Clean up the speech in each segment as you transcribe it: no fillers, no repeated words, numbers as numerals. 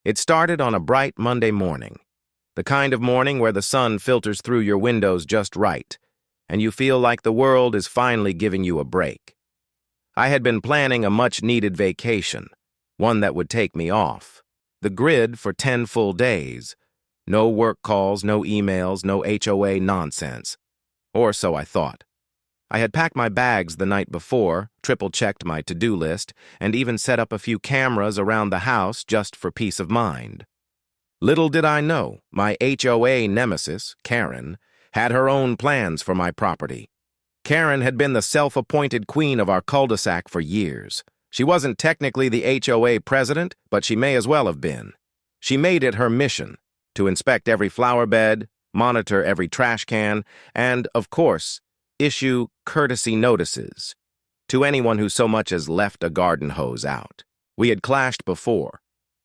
It started on a bright Monday morning, the kind of morning where the sun filters through your windows just right, and you feel like the world is finally giving you a break. I had been planning a much-needed vacation, one that would take me off the grid for 10 full days. No work calls, no emails, no HOA nonsense. Or so I thought. I had packed my bags the night before, triple-checked my to-do list, and even set up a few cameras around the house just for peace of mind. Little did I know, my HOA nemesis, Karen, had her own plans for my property. Karen had been the self-appointed queen of our cul-de-sac for years. She wasn't technically the HOA president, but she may as well have been. She made it her mission to inspect every flower bed, monitor every trash can, and, of course, issue courtesy notices to anyone who so much as left a garden hose out. We had clashed before.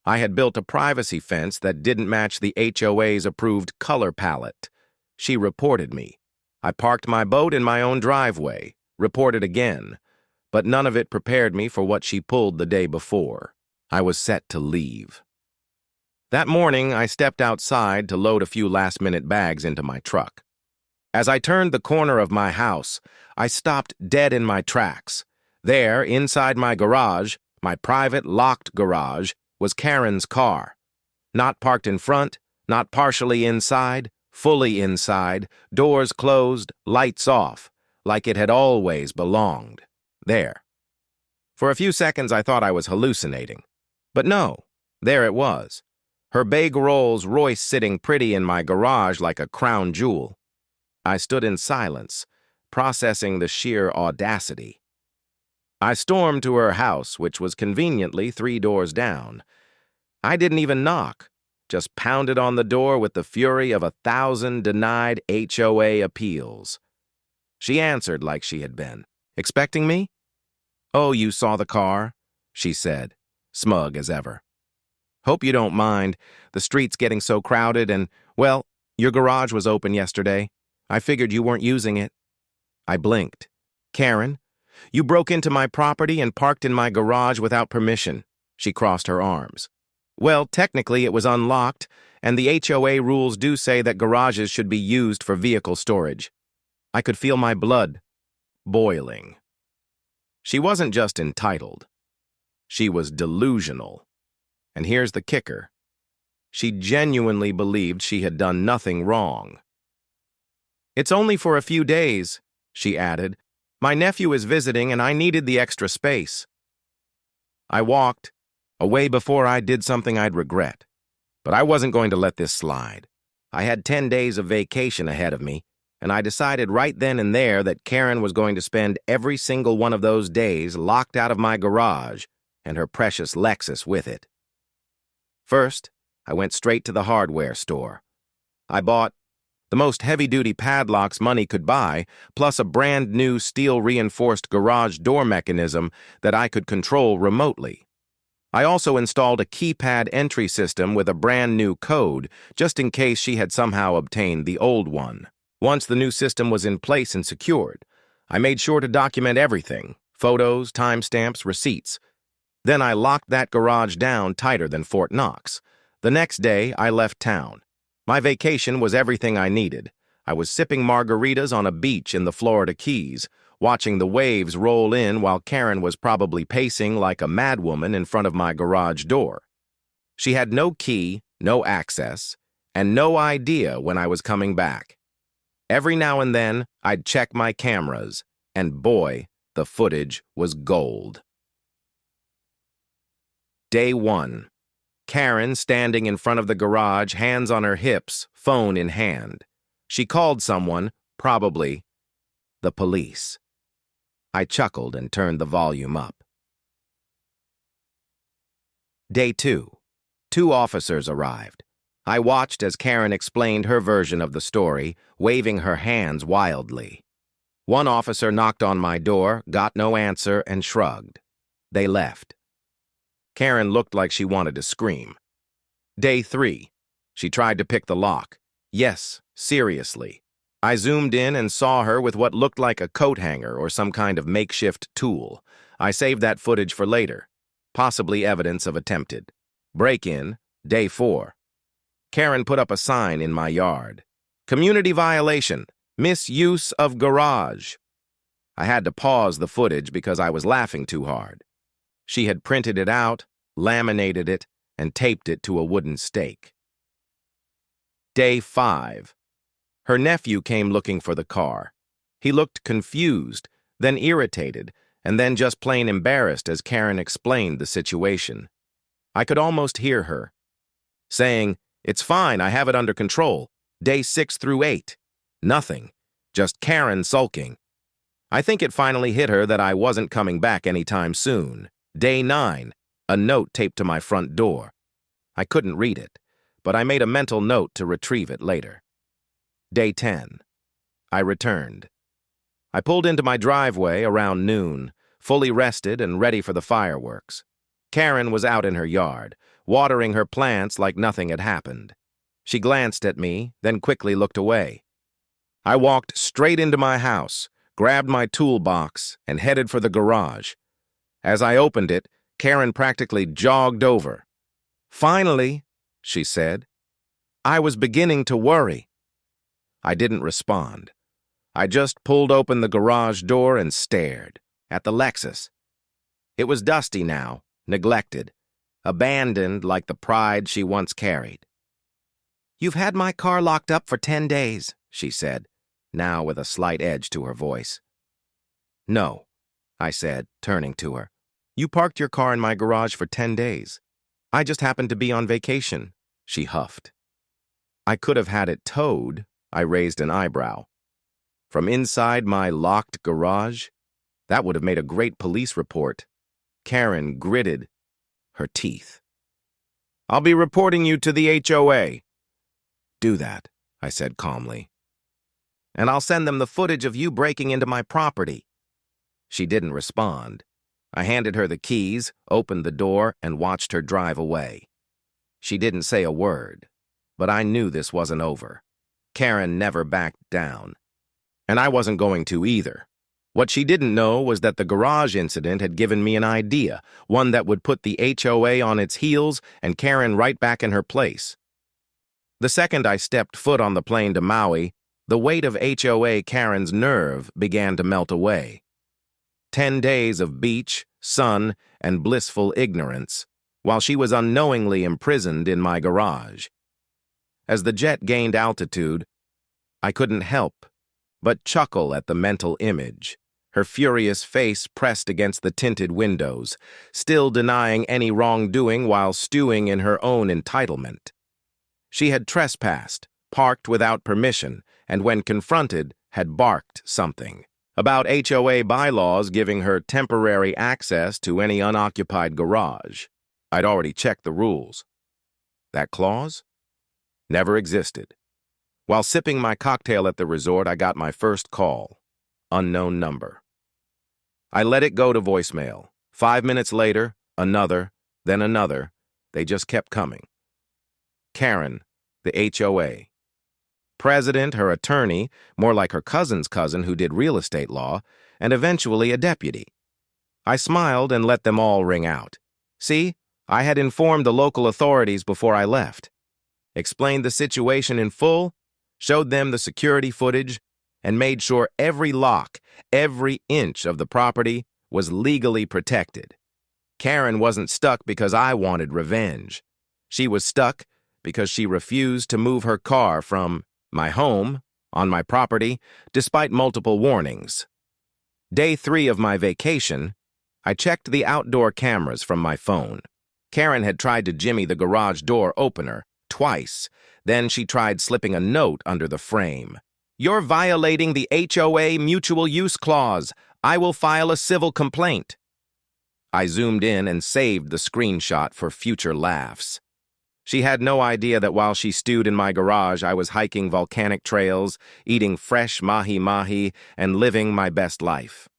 I had built a privacy fence that didn't match the HOA's approved color palette. She reported me. I parked my boat in my own driveway, reported again, but none of it prepared me for what she pulled the day before. I was set to leave. That morning, I stepped outside to load a few last-minute bags into my truck. As I turned the corner of my house, I stopped dead in my tracks. There, inside my garage, my private locked garage, was Karen's car. Not parked in front, not partially inside, fully inside, doors closed, lights off, like it had always belonged. There. For a few seconds I thought I was hallucinating. But no, there it was. Her big Rolls Royce sitting pretty in my garage like a crown jewel. I stood in silence, processing the sheer audacity. I stormed to her house, which was conveniently 3 doors down. I didn't even knock, just pounded on the door with the fury of 1,000 denied HOA appeals. She answered like she had been. Expecting me? "Oh, you saw the car?" she said, smug as ever. "Hope you don't mind. The street's getting so crowded and, well, your garage was open yesterday. I figured you weren't using it." I blinked. "Karen, you broke into my property and parked in my garage without permission." She crossed her arms. "Well, technically it was unlocked, and the HOA rules do say that garages should be used for vehicle storage." I could feel my blood boiling. She wasn't just entitled. She was delusional. And here's the kicker. She genuinely believed she had done nothing wrong. "It's only for a few days," she added. "My nephew is visiting and I needed the extra space." I walked away before I did something I'd regret. But I wasn't going to let this slide. I had 10 days of vacation ahead of me, and I decided right then and there that Karen was going to spend every single one of those days locked out of my garage and her precious Lexus with it. First, I went straight to the hardware store. I bought the most heavy-duty padlocks money could buy, plus a brand-new steel-reinforced garage door mechanism that I could control remotely. I also installed a keypad entry system with a brand-new code, just in case she had somehow obtained the old one. Once the new system was in place and secured, I made sure to document everything: photos, timestamps, receipts. Then I locked that garage down tighter than Fort Knox. The next day, I left town. My vacation was everything I needed. I was sipping margaritas on a beach in the Florida Keys, watching the waves roll in while Karen was probably pacing like a madwoman in front of my garage door. She had no key, no access, and no idea when I was coming back. Every now and then, I'd check my cameras, and boy, the footage was gold. Day 1. Karen standing in front of the garage, hands on her hips, phone in hand. She called someone, probably the police. I chuckled and turned the volume up. Day 2. 2 officers arrived. I watched as Karen explained her version of the story, waving her hands wildly. One officer knocked on my door, got no answer, and shrugged. They left. Karen looked like she wanted to scream. Day 3. She tried to pick the lock. Yes, seriously. I zoomed in and saw her with what looked like a coat hanger or some kind of makeshift tool. I saved that footage for later. Possibly evidence of attempted break-in, Day 4. Karen put up a sign in my yard. Community violation. Misuse of garage. I had to pause the footage because I was laughing too hard. She had printed it out, laminated it, and taped it to a wooden stake. Day 5. Her nephew came looking for the car. He looked confused, then irritated, and then just plain embarrassed as Karen explained the situation. I could almost hear her saying, "It's fine, I have it under control. Day 6 through 8. Nothing. Just Karen sulking." I think it finally hit her that I wasn't coming back anytime soon. Day 9. A note taped to my front door. I couldn't read it, but I made a mental note to retrieve it later. Day 10. I returned. I pulled into my driveway around noon, fully rested and ready for the fireworks. Karen was out in her yard, watering her plants like nothing had happened. She glanced at me, then quickly looked away. I walked straight into my house, grabbed my toolbox, and headed for the garage. As I opened it, Karen practically jogged over. "Finally," she said. I was beginning to worry. I didn't respond. I just pulled open the garage door and stared at the Lexus. It was dusty now, neglected, abandoned like the pride she once carried. "You've had my car locked up for 10 days, she said, now with a slight edge to her voice. "No," I said, turning to her. "You parked your car in my garage for 10 days. I just happened to be on vacation," she huffed. "I could have had it towed," I raised an eyebrow. "From inside my locked garage? That would have made a great police report." Karen gritted her teeth. "I'll be reporting you to the HOA. "Do that," I said calmly. "And I'll send them the footage of you breaking into my property." She didn't respond. I handed her the keys, opened the door, and watched her drive away. She didn't say a word, but I knew this wasn't over. Karen never backed down. And I wasn't going to either. What she didn't know was that the garage incident had given me an idea, one that would put the HOA on its heels and Karen right back in her place. The second I stepped foot on the plane to Maui, the weight of HOA Karen's nerve began to melt away. 10 days of beach, sun, and blissful ignorance, while she was unknowingly imprisoned in my garage. As the jet gained altitude, I couldn't help but chuckle at the mental image, her furious face pressed against the tinted windows, still denying any wrongdoing while stewing in her own entitlement. She had trespassed, parked without permission, and when confronted, had barked something about HOA bylaws giving her temporary access to any unoccupied garage. I'd already checked the rules. That clause never existed. While sipping my cocktail at the resort, I got my first call. Unknown number. I let it go to voicemail. 5 minutes later, another, then another. They just kept coming. Karen, the HOA. President, her attorney, more like her cousin's cousin who did real estate law, and eventually a deputy. I smiled and let them all ring out. See, I had informed the local authorities before I left. Explained the situation in full, showed them the security footage, and made sure every lock, every inch of the property was legally protected. Karen wasn't stuck because I wanted revenge. She was stuck because she refused to move her car from my home, on my property, despite multiple warnings. Day 3 of my vacation, I checked the outdoor cameras from my phone. Karen had tried to jimmy the garage door opener twice. Then she tried slipping a note under the frame. "You're violating the HOA mutual use clause. I will file a civil complaint." I zoomed in and saved the screenshot for future laughs. She had no idea that while she stewed in my garage, I was hiking volcanic trails, eating fresh mahi-mahi, and living my best life.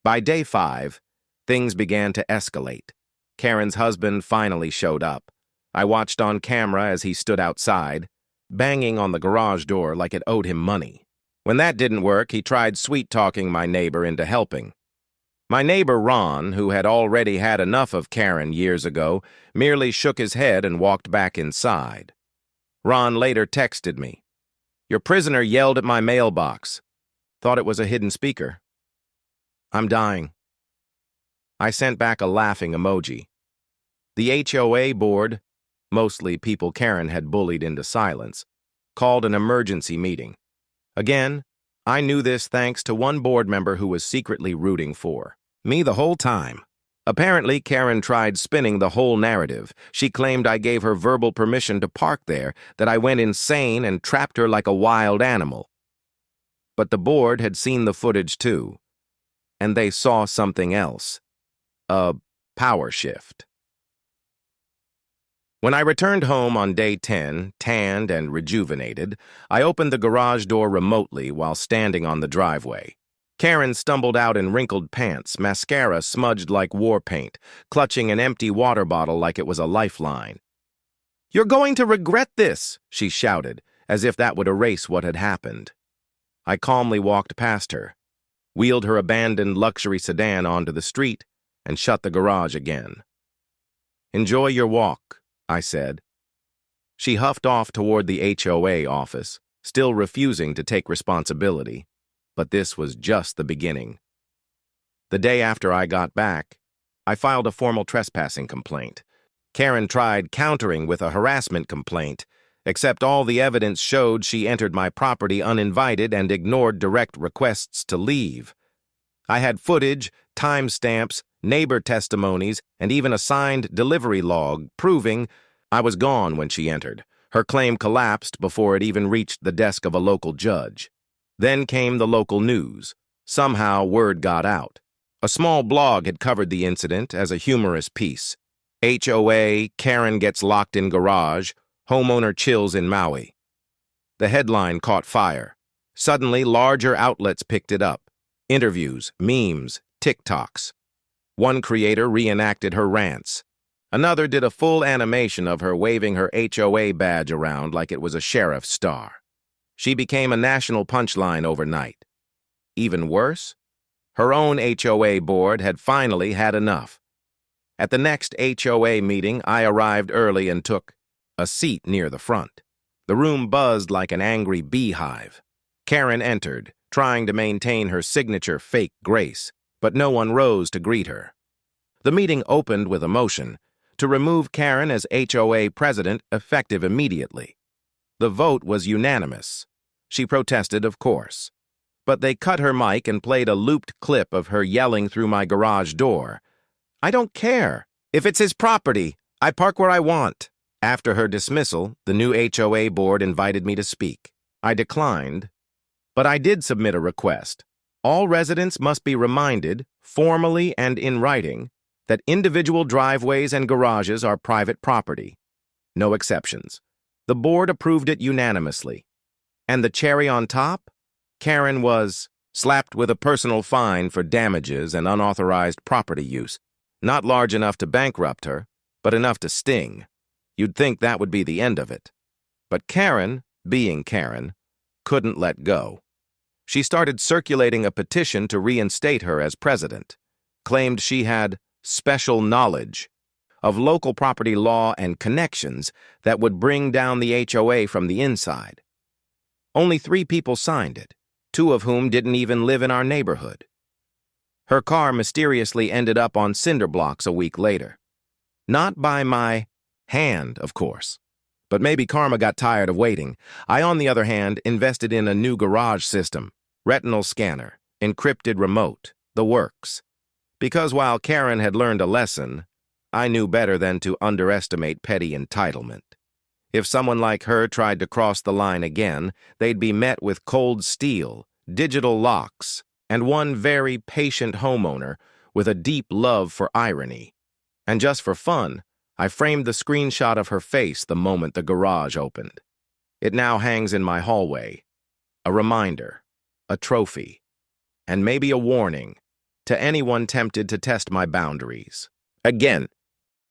By day 5, things began to escalate. Karen's husband finally showed up. I watched on camera as he stood outside, banging on the garage door like it owed him money. When that didn't work, he tried sweet-talking my neighbor into helping. My neighbor Ron, who had already had enough of Karen years ago, merely shook his head and walked back inside. Ron later texted me, "Your prisoner yelled at my mailbox. Thought it was a hidden speaker. I'm dying." I sent back a laughing emoji. The HOA board, mostly people Karen had bullied into silence, called an emergency meeting. Again, I knew this thanks to one board member who was secretly rooting for me the whole time. Apparently, Karen tried spinning the whole narrative. She claimed I gave her verbal permission to park there, that I went insane and trapped her like a wild animal. But the board had seen the footage too, and they saw something else. A power shift. When I returned home on day 10, tanned and rejuvenated, I opened the garage door remotely while standing on the driveway. Karen stumbled out in wrinkled pants, mascara smudged like war paint, clutching an empty water bottle like it was a lifeline. "You're going to regret this," she shouted, as if that would erase what had happened. I calmly walked past her, wheeled her abandoned luxury sedan onto the street, and shut the garage again. "Enjoy your walk," I said. She huffed off toward the HOA office, still refusing to take responsibility. But this was just the beginning. The day after I got back, I filed a formal trespassing complaint. Karen tried countering with a harassment complaint, except all the evidence showed she entered my property uninvited and ignored direct requests to leave. I had footage, timestamps, neighbor testimonies, and even a signed delivery log proving I was gone when she entered. Her claim collapsed before it even reached the desk of a local judge. Then came the local news. Somehow word got out. A small blog had covered the incident as a humorous piece. HOA, Karen gets locked in garage, homeowner chills in Maui. The headline caught fire. Suddenly, larger outlets picked it up. Interviews, memes, TikToks. One creator reenacted her rants. Another did a full animation of her waving her HOA badge around like it was a sheriff's star. She became a national punchline overnight. Even worse, her own HOA board had finally had enough. At the next HOA meeting, I arrived early and took a seat near the front. The room buzzed like an angry beehive. Karen entered, trying to maintain her signature fake grace, but no one rose to greet her. The meeting opened with a motion to remove Karen as HOA president effective immediately. The vote was unanimous. She protested, of course. But they cut her mic and played a looped clip of her yelling through my garage door. "I don't care. If it's his property, I park where I want." After her dismissal, the new HOA board invited me to speak. I declined, but I did submit a request. All residents must be reminded, formally and in writing, that individual driveways and garages are private property. No exceptions. The board approved it unanimously. And the cherry on top? Karen was slapped with a personal fine for damages and unauthorized property use. Not large enough to bankrupt her, but enough to sting. You'd think that would be the end of it. But Karen, being Karen, couldn't let go. She started circulating a petition to reinstate her as president, claimed she had special knowledge of local property law and connections that would bring down the HOA from the inside. Only 3 people signed it, 2 of whom didn't even live in our neighborhood. Her car mysteriously ended up on cinder blocks a week later. Not by my hand, of course. But maybe karma got tired of waiting. I, on the other hand, invested in a new garage system, retinal scanner, encrypted remote, the works. Because while Karen had learned a lesson, I knew better than to underestimate petty entitlement. If someone like her tried to cross the line again, they'd be met with cold steel, digital locks, and one very patient homeowner with a deep love for irony. And just for fun, I framed the screenshot of her face the moment the garage opened. It now hangs in my hallway. A reminder, a trophy, and maybe a warning to anyone tempted to test my boundaries. Again,